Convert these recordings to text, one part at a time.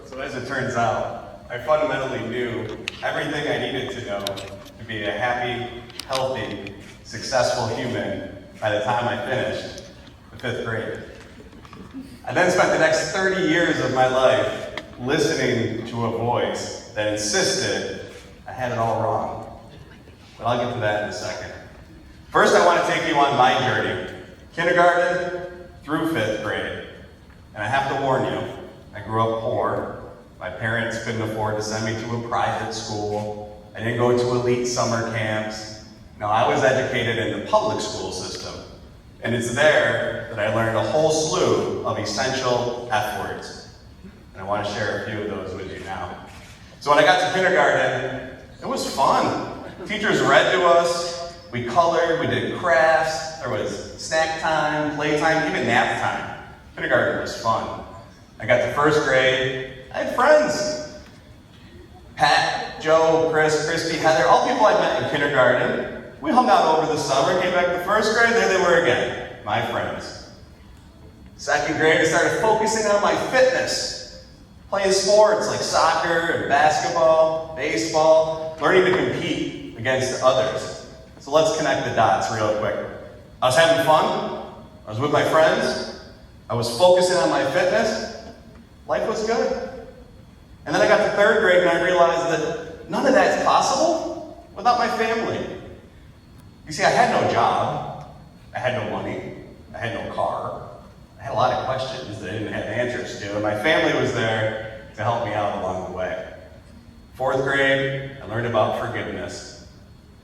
So as it turns out, I fundamentally knew everything I needed to know to be a happy, healthy, successful human by the time I finished the 5th grade. I then spent the next 30 years of my life listening to a voice that insisted I had it all wrong. But I'll get to that in a second. First, I want to take you on my journey, kindergarten through 5th grade. And I have to warn you, I grew up poor. My parents couldn't afford to send me to a private school. I didn't go to elite summer camps. No, I was educated in the public school system. And it's there that I learned a whole slew of essential F words. And I want to share a few of those with you now. So when I got to kindergarten, it was fun. Teachers read to us, we colored, we did crafts, there was snack time, playtime, even nap time. Kindergarten was fun. I got to 1st grade, I had friends. Pat, Joe, Chris, Christy, Heather, all people I met in kindergarten. We hung out over the summer, came back to 1st grade, there they were again, my friends. 2nd grade, I started focusing on my fitness, playing sports like soccer and basketball, baseball, learning to compete against others. So let's connect the dots real quick. I was having fun, I was with my friends, I was focusing on my fitness, life was good. And then I got to 3rd grade and I realized that none of that's possible without my family. You see, I had no job, I had no money, I had no car, I had a lot of questions that I didn't have answers to, and my family was there to help me out along the way. 4th grade, I learned about forgiveness.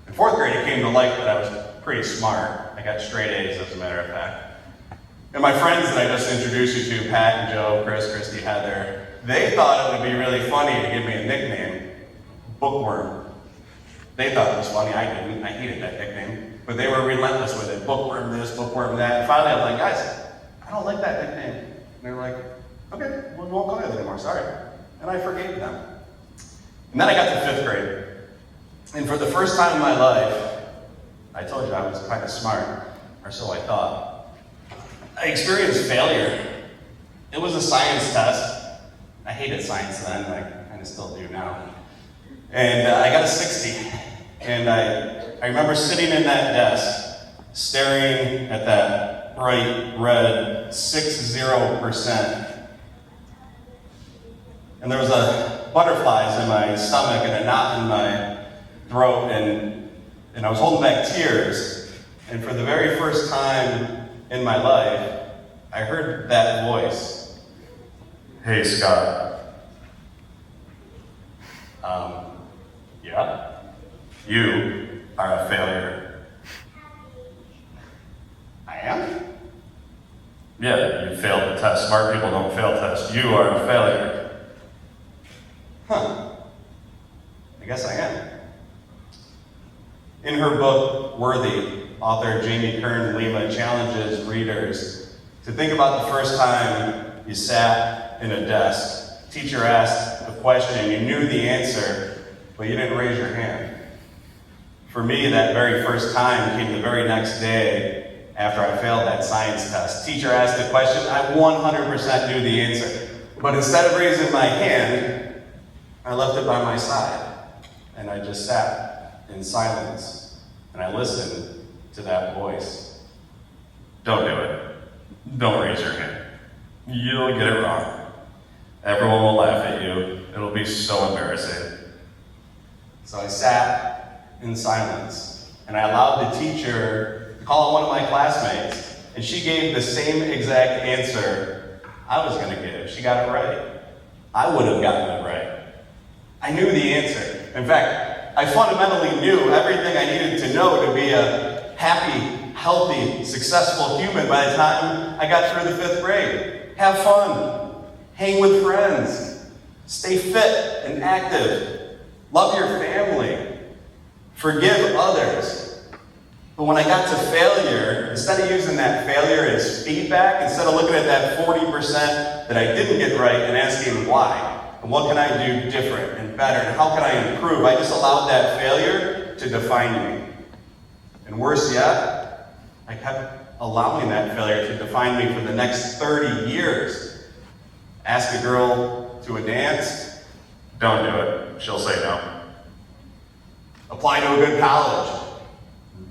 In 4th grade, it came to light that I was pretty smart. I got straight A's, as a matter of fact. And my friends that I just introduced you to, Pat and Joe, Chris, Christy, Heather, they thought it would be really funny to give me a nickname, Bookworm. They thought it was funny, I didn't. I hated that nickname. But they were relentless with it. Bookworm this, bookworm that. And finally I was like, guys, I don't like that nickname. And they were like, okay, we won't call you that anymore, sorry. And I forgave them. And then I got to 5th grade. And for the first time in my life, I told you I was kind of smart, or so I thought. I experienced failure. It was a science test. I hated science then, I kind of still do now. And I got a 60. And I remember sitting in that desk, staring at that bright red 60%. And there was butterflies in my stomach and a knot in my throat, and I was holding back tears. And for the very first time in my life, I heard that voice. Hey, Scott. Yeah? You are a failure. I am? Yeah, you failed the test. Smart people don't fail tests. You are a failure. Huh. I guess I am. In her book, Worthy, author Jamie Kern Lima challenges readers to think about the first time you sat in a desk. Teacher asked a question, you knew the answer, but you didn't raise your hand. For me, that very first time came the very next day after I failed that science test. Teacher asked a question, I 100% knew the answer. But instead of raising my hand, I left it by my side. And I just sat in silence. And I listened to that voice. Don't do it. Don't raise your hand. You'll get it wrong. Everyone will laugh at you. It'll be so embarrassing. So I sat in silence, and I allowed the teacher to call on one of my classmates, and she gave the same exact answer I was going to give. She got it right. I would have gotten it right. I knew the answer. In fact, I fundamentally knew everything I needed to know to be a happy, healthy, successful human by the time I got through the 5th grade. Have fun. Hang with friends. Stay fit and active. Love your family. Forgive others. But when I got to failure, instead of using that failure as feedback, instead of looking at that 40% that I didn't get right and asking why, and what can I do different and better, and how can I improve, I just allowed that failure to define me. And worse yet, I kept allowing that failure to define me for the next 30 years. Ask a girl to a dance? Don't do it. She'll say no. Apply to a good college?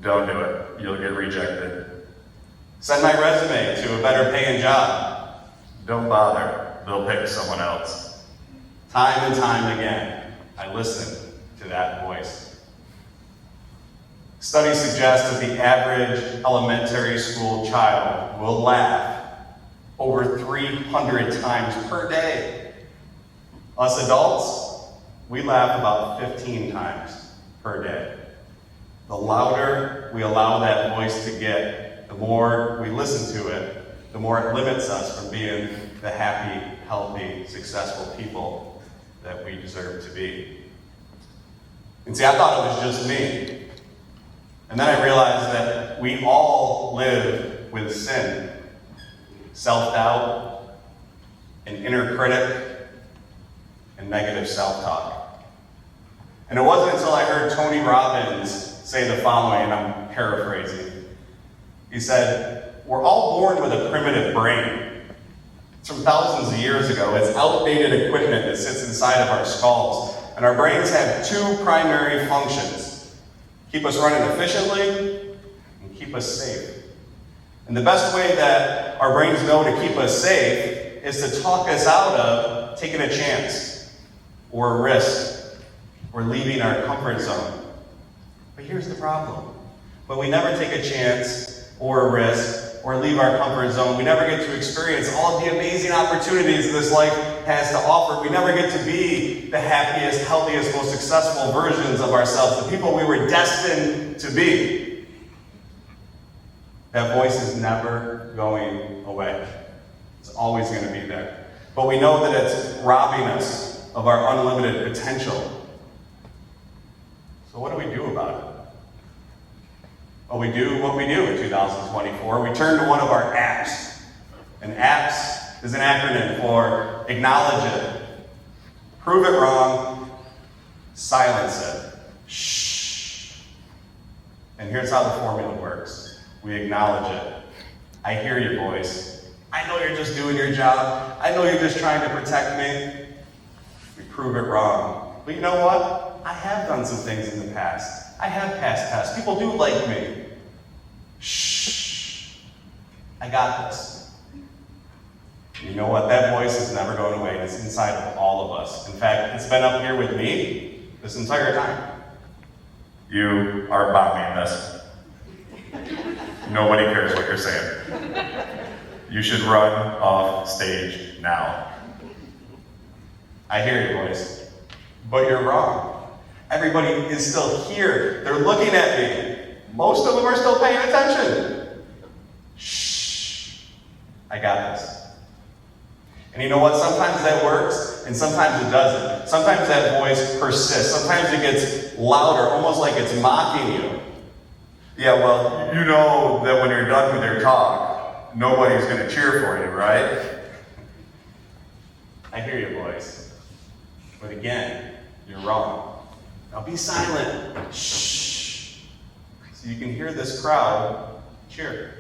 Don't do it. You'll get rejected. Send my resume to a better paying job? Don't bother. They'll pick someone else. Time and time again, I listen to that voice. Studies suggest that the average elementary school child will laugh over 300 times per day. Us adults, we laugh about 15 times per day. The louder we allow that voice to get, the more we listen to it, the more it limits us from being the happy, healthy, successful people that we deserve to be. And see, I thought it was just me. And then I realized that we all live with sin, self-doubt, an inner critic, and negative self-talk. And it wasn't until I heard Tony Robbins say the following, and I'm paraphrasing. He said, "We're all born with a primitive brain. It's from thousands of years ago. It's outdated equipment that sits inside of our skulls. And our brains have two primary functions: keep us running efficiently and keep us safe. And the best way that our brains know to keep us safe is to talk us out of taking a chance or a risk or leaving our comfort zone. But here's the problem. When we never take a chance or a risk or leave our comfort zone, we never get to experience all of the amazing opportunities this life has to offer. We never get to be the happiest, healthiest, most successful versions of ourselves, the people we were destined to be. That voice is never going away. It's always going to be there. But we know that it's robbing us of our unlimited potential. So what do we do about it? Well, we do what we do in 2024. We turn to one of our apps. And apps is an acronym for acknowledge it, prove it wrong, silence it. Shh. And here's how the formula works. We acknowledge it. I hear your voice. I know you're just doing your job. I know you're just trying to protect me. We prove it wrong. But you know what? I have done some things in the past. I have passed tests. People do like me. Shh. I got this. You know what? That voice is never going away. It's inside of all of us. In fact, it's been up here with me this entire time. You are bombing this. Nobody cares what you're saying. You should run off stage now. I hear your voice, but you're wrong. Everybody is still here. They're looking at me. Most of them are still paying attention. Shh. I got this. And you know what? Sometimes that works, and sometimes it doesn't. Sometimes that voice persists. Sometimes it gets louder, almost like it's mocking you. Yeah, well, you know that when you're done with your talk, nobody's going to cheer for you, right? I hear your voice. But again, you're wrong. Now be silent. Shh. So you can hear this crowd cheer.